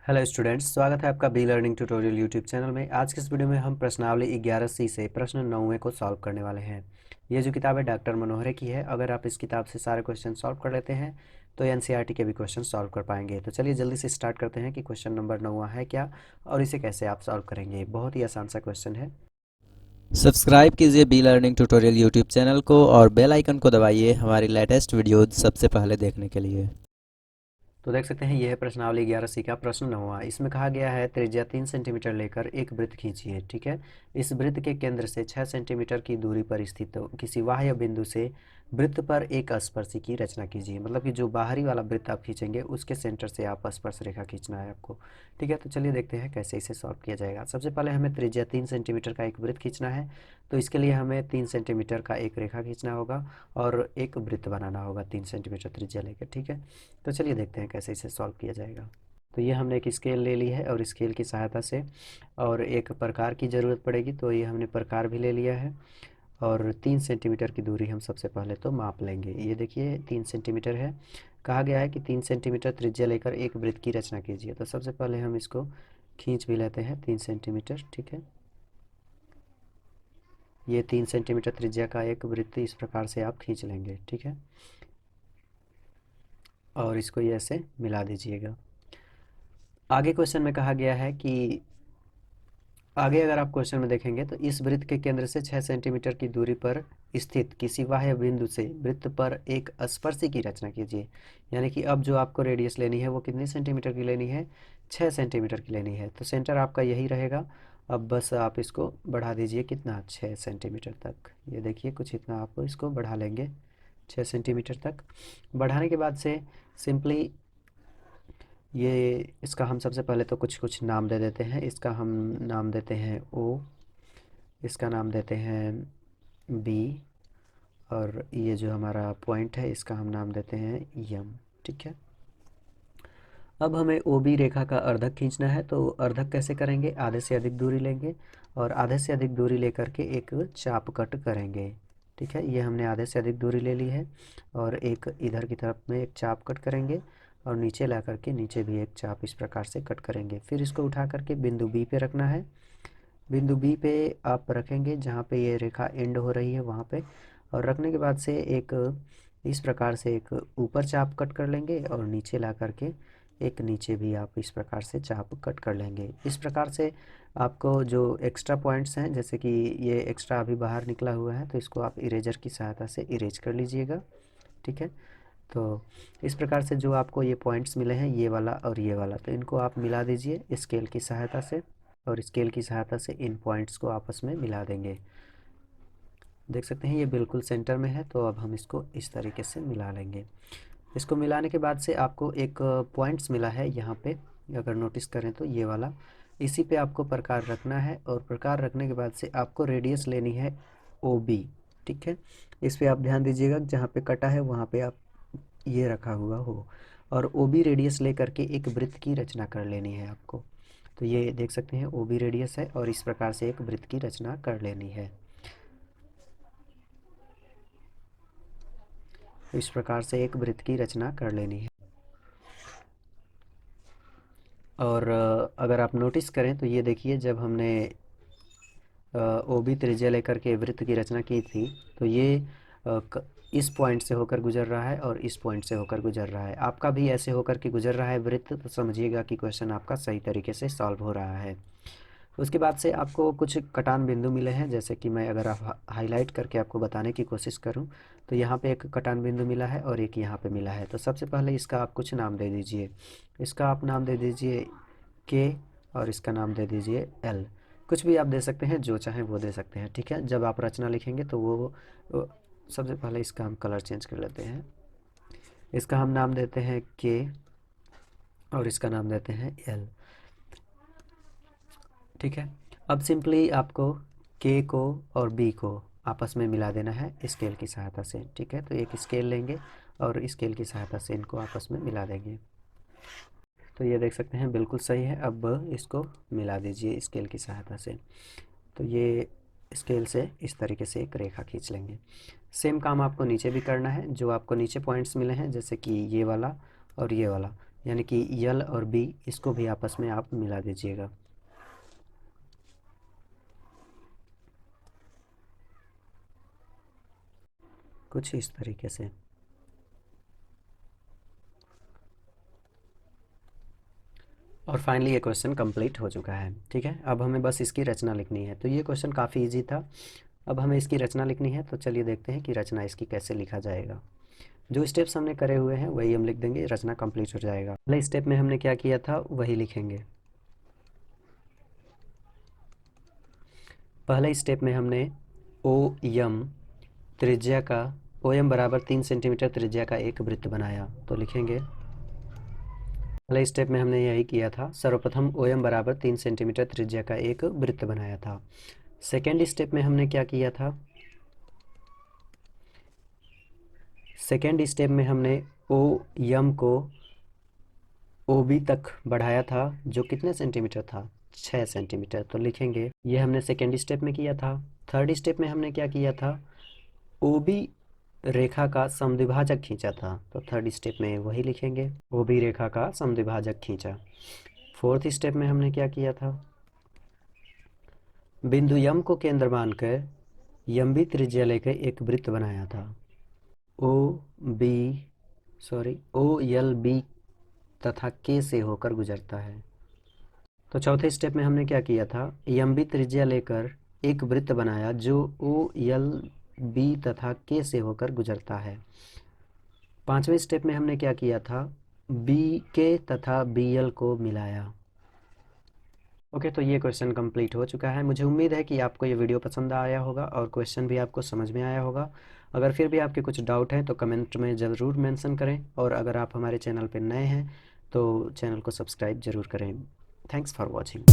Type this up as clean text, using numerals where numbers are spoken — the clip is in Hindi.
हेलो स्टूडेंट्स, स्वागत है आपका be learning tutorial YouTube channel में। आज के इस वीडियो में हम प्रश्नावली 11C से प्रश्न 9वें को सॉल्व करने वाले हैं। ये जो किताब है डॉक्टर मनोहरे की है। अगर आप इस किताब से सारे क्वेश्चन सॉल्व कर लेते हैं तो एनसीईआरटी के भी क्वेश्चन सॉल्व कर पाएंगे। तो चलिए जल्दी से स्टार्ट करते हैं कि क्वेश्चन नंबर 9वां है क्या और इसे कैसे आप सॉल्व करेंगे। बहुत ही आसान सा क्वेश्चन है। सब्सक्राइब कीजिए be learning tutorial YouTube channel को और बेल आइकन को दबाइए हमारी लेटेस्ट वीडियो सबसे पहले देखने के लिए। तो देख सकते हैं, यह है प्रश्नावली 11C का प्रश्न 9वां। इसमें कहा गया है त्रिज्या 3 सेंटीमीटर लेकर एक वृत्त खींचिए। ठीक है, इस वृत्त के केंद्र से 6 सेंटीमीटर की दूरी पर स्थित किसी बाह्य बिंदु से वृत्त पर एक स्पर्शी की रचना कीजिए। मतलब कि जो बाहरी वाला वृत्त आप खींचेंगे उसके सेंटर से आप स्पर्श रेखा खींचना है आपको। ठीक है, तो चलिए देखते हैं कैसे इसे सॉल्व किया जाएगा। सबसे पहले हमें त्रिज्या 3 सेंटीमीटर का एक वृत्त खींचना है। तो इसके लिए हमें 3 सेंटीमीटर का एक रेखा खींचना होगा और एक वृत्त बनाना होगा 3 सेंटीमीटर त्रिज्या लेकर। ठीक है, तो चलिए देखते हैं कैसे इसे सॉल्व किया जाएगा। तो ये हमने एक स्केल ले ली है और स्केल की सहायता से और एक प्रकार की ज़रूरत पड़ेगी, तो ये हमने प्रकार भी ले लिया है। और 3 सेंटीमीटर की दूरी हम सबसे पहले तो माप लेंगे। ये देखिए 3 सेंटीमीटर है। कहा गया है कि 3 सेंटीमीटर त्रिज्या लेकर एक वृत्त की रचना कीजिए। तो सबसे पहले हम इसको खींच भी लेते हैं 3 सेंटीमीटर। ठीक है, ये 3 सेंटीमीटर त्रिज्या का एक वृत्त इस प्रकार से आप खींच लेंगे। ठीक है, और इसको ये ऐसे मिला दीजिएगा। आगे क्वेश्चन में कहा गया है कि आगे अगर आप क्वेश्चन में देखेंगे तो इस वृत्त के केंद्र से 6 सेंटीमीटर की दूरी पर स्थित किसी बाह्य बिंदु से वृत्त पर एक स्पर्शी की रचना कीजिए। यानी कि अब जो आपको रेडियस लेनी है वो कितनी सेंटीमीटर की लेनी है? 6 सेंटीमीटर की लेनी है। तो सेंटर आपका यही रहेगा। अब बस आप इसको बढ़ा दीजिए कितना, 6 सेंटीमीटर तक। ये देखिए कुछ इतना आप इसको बढ़ा लेंगे 6 सेंटीमीटर तक। बढ़ाने के बाद से सिंपली ये इसका हम सबसे पहले तो कुछ कुछ नाम दे देते हैं। इसका हम नाम देते हैं ओ, इसका नाम देते हैं बी, और ये जो हमारा पॉइंट है इसका हम नाम देते हैं यम। ठीक है, अब हमें ओ बी रेखा का अर्धक खींचना है। तो अर्धक कैसे करेंगे? आधे से अधिक दूरी लेंगे और आधे से अधिक दूरी लेकर के एक चाप कट करेंगे। ठीक है, ये हमने आधे से अधिक दूरी ले ली है और एक इधर की तरफ में एक चाप कट करेंगे और नीचे ला करके नीचे भी एक चाप इस प्रकार से कट करेंगे। फिर इसको उठा करके बिंदु बी पे रखना है। बिंदु बी पे आप रखेंगे जहाँ पे ये रेखा एंड हो रही है वहाँ पे, और रखने के बाद से एक इस प्रकार से एक ऊपर चाप कट कर लेंगे और नीचे ला करके एक नीचे भी आप इस प्रकार से चाप कट कर लेंगे। इस प्रकार से आपको जो एक्स्ट्रा पॉइंट्स हैं, जैसे कि ये एक्स्ट्रा अभी बाहर निकला हुआ है, तो इसको आप इरेजर की सहायता से इरेज कर लीजिएगा। ठीक है, तो इस प्रकार से जो आपको ये पॉइंट्स मिले हैं, ये वाला और ये वाला, तो इनको आप मिला दीजिए स्केल की सहायता से, और स्केल की सहायता से इन पॉइंट्स को आपस में मिला देंगे। देख सकते हैं ये बिल्कुल सेंटर में है। तो अब हम इसको इस तरीके से मिला लेंगे। इसको मिलाने के बाद से आपको एक पॉइंट्स मिला है यहाँ पे, अगर नोटिस करें तो ये वाला, इसी पे आपको प्रकार रखना है और प्रकार रखने के बाद से आपको रेडियस लेनी है ओ बी। ठीक है, इस पे आप ध्यान दीजिएगा, जहाँ पे कटा है वहाँ पे आप ये रखा हुआ हो, और ओ बी रेडियस ले करके एक वृत्त की रचना कर लेनी है आपको। तो ये देख सकते हैं ओ बी रेडियस है और इस प्रकार से एक वृत्त की रचना कर लेनी है। इस प्रकार से एक वृत्त की रचना कर लेनी है। और अगर आप नोटिस करें तो ये देखिए, जब हमने ओ बी त्रिज्या लेकर के वृत्त की रचना की थी तो ये इस पॉइंट से होकर गुजर रहा है और इस पॉइंट से होकर गुजर रहा है। आपका भी ऐसे होकर के गुजर रहा है वृत्त, तो समझिएगा कि क्वेश्चन आपका सही तरीके से सॉल्व हो रहा है। उसके बाद से आपको कुछ कटान बिंदु मिले हैं, जैसे कि मैं अगर आप हाईलाइट करके आपको बताने की कोशिश करूं तो यहाँ पे एक कटान बिंदु मिला है और एक यहाँ पे मिला है। तो सबसे पहले इसका आप कुछ नाम दे दीजिए। इसका आप नाम दे दीजिए के और इसका नाम दे दीजिए एल। कुछ भी आप दे सकते हैं, जो चाहें वो दे सकते हैं। ठीक है, जब आप रचना लिखेंगे तो वो सबसे पहले इसका हम कलर चेंज कर लेते हैं। इसका हम नाम देते हैं के और इसका नाम देते हैं एल। ठीक है, अब सिंपली आपको के को और बी को आपस में मिला देना है स्केल की सहायता से। ठीक है, तो एक स्केल लेंगे और स्केल की सहायता से इनको आपस में मिला देंगे। तो ये देख सकते हैं बिल्कुल सही है। अब इसको मिला दीजिए स्केल की सहायता से। तो ये स्केल से इस तरीके से एक रेखा खींच लेंगे। सेम काम आपको नीचे भी करना है। जो आपको नीचे पॉइंट्स मिले हैं, जैसे कि ये वाला और ये वाला, यानी कि यल और बी, इसको भी आपस में आप मिला दीजिएगा। कुछ इस तरीके से। और फाइनली ये क्वेश्चन कंप्लीट हो चुका है। ठीक है, अब हमें बस इसकी रचना लिखनी है। तो ये क्वेश्चन काफ़ी इजी था। अब हमें इसकी रचना लिखनी है, तो चलिए देखते हैं कि रचना इसकी कैसे लिखा जाएगा। जो स्टेप्स हमने करे हुए हैं वही हम लिख देंगे, रचना कंप्लीट हो जाएगा। पहले स्टेप में हमने क्या किया था वही लिखेंगे। पहले स्टेप में हमने ओ यम त्रिज्या का, ओ एम बराबर 3 सेंटीमीटर त्रिज्या का एक वृत्त बनाया, तो लिखेंगे। पहले स्टेप में हमने यही किया था, सर्वप्रथम ओ एम बराबर 3 सेंटीमीटर त्रिज्या का एक वृत्त बनाया था। सेकेंड स्टेप में हमने क्या किया था, सेकेंड स्टेप में हमने ओ यम को ओ बी तक बढ़ाया था, जो कितने सेंटीमीटर था, 6 सेंटीमीटर, तो लिखेंगे ये हमने सेकेंड स्टेप में किया था। थर्ड स्टेप में हमने क्या किया था, ओ बी रेखा का समद्विभाजक खींचा था, तो थर्ड स्टेप में वही लिखेंगे, ओ बी रेखा का समद्विभाजक खींचा। फोर्थ स्टेप में हमने क्या किया था, बिंदु यम को केंद्र मानकर यम्बी त्रिज्या लेकर एक वृत्त बनाया था। O B O L B तथा के से होकर गुजरता है। तो चौथे स्टेप में हमने क्या किया था, यम्बी त्रिज्या लेकर एक वृत्त बनाया जो ओ एल बी तथा के से होकर गुजरता है। पांचवें स्टेप में हमने क्या किया था, बी के तथा बी एल को मिलाया। ओके, तो ये क्वेश्चन कंप्लीट हो चुका है। मुझे उम्मीद है कि आपको ये वीडियो पसंद आया होगा और क्वेश्चन भी आपको समझ में आया होगा। अगर फिर भी आपके कुछ डाउट हैं तो कमेंट में ज़रूर मेंशन करें, और अगर आप हमारे चैनल पर नए हैं तो चैनल को सब्सक्राइब ज़रूर करें। Thanks for watching.